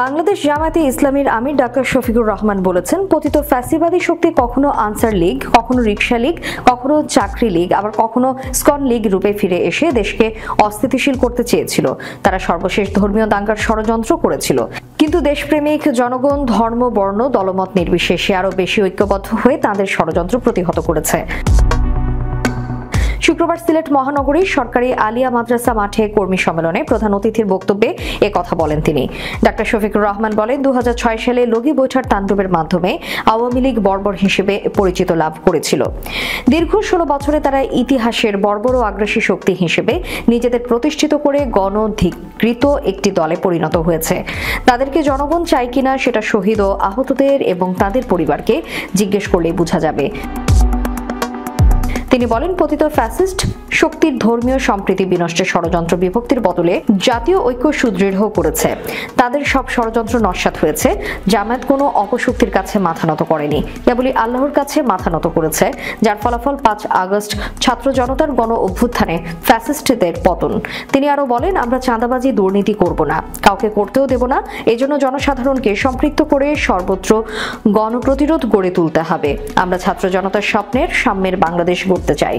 বাংলাদেশ জামায়াতে ইসলামীর আমির ডাক্তার শফিকুর রহমান বলেছেন, পতিত ফ্যাসিবাদী শক্তি কখনো আনসার লীগ, কখনো রিকশা লীগ, কখনো চাকরি লীগ, আবার কখনো স্কন লীগ রূপে ফিরে এসে দেশকে অস্থিতিশীল করতে চেয়েছিল। তারা সর্বশেষ ধর্মীয় দাঙ্গার ষড়যন্ত্র করেছিল। কিন্তু দেশপ্রেমিক জনগণ ধর্ম, বর্ণ, দলমত নির্বিশেষে আরও বেশি ঐক্যবদ্ধ হয়ে তাদের ষড়যন্ত্র প্রতিহত করেছে। শুক্রবার সিলেট মহানগরীর সরকারি আলিয়া মাদ্রাসা মাঠে কর্মী সম্মেলনে প্রধান অতিথির বক্তব্যে কথা বলেন তিনি। ডাক্তার শফিকুর রহমান বলেন, 2006 সালে লগি বৈঠার তাণ্ডবের মাধ্যমে আওয়ামী লীগ বর্বর হিসেবে পরিচিত লাভ করেছিল। দীর্ঘ 16 বছরে তারা ইতিহাসের বর্বর ও আগ্রাসী শক্তি হিসেবে নিজেদের প্রতিষ্ঠিত করে গণধিকৃত একটি দলে পরিণত হয়েছে। তাদেরকে জনগণ চায় কিনা সেটা শহীদ ও আহতদের এবং তাদের পরিবারকে জিজ্ঞেস করলেই বোঝা যাবে। তিনি বলেন, পতিত ফ্যাসিস্ট শক্তির ধর্মীয় সম্প্রীতি বিনষ্টের ষড়যন্ত্র বিভক্তির বদলে জাতীয় ঐক্য সুদৃঢ় করেছে। তাদের সব ষড়যন্ত্র নস্যাৎ হয়েছে। জামায়াত কোনো অপশক্তির কাছে মাথা নত করেনি, কেবলই আল্লাহর কাছে মাথা নত করেছে, যার ফলাফল 5 আগস্ট ছাত্র জনতার গণ অভ্যুত্থানে ফ্যাসিস্টদের পতন। তিনি আরো বলেন, আমরা চাঁদাবাজি, দুর্নীতি করব না, কাউকে করতেও দেব না। এজন্য জনসাধারণকে সম্পৃক্ত করে সর্বত্র গণপ্রতিরোধ গড়ে তুলতে হবে। আমরা ছাত্র জনতার স্বপ্নের সাম্যের বাংলাদেশ গড়তে চাই।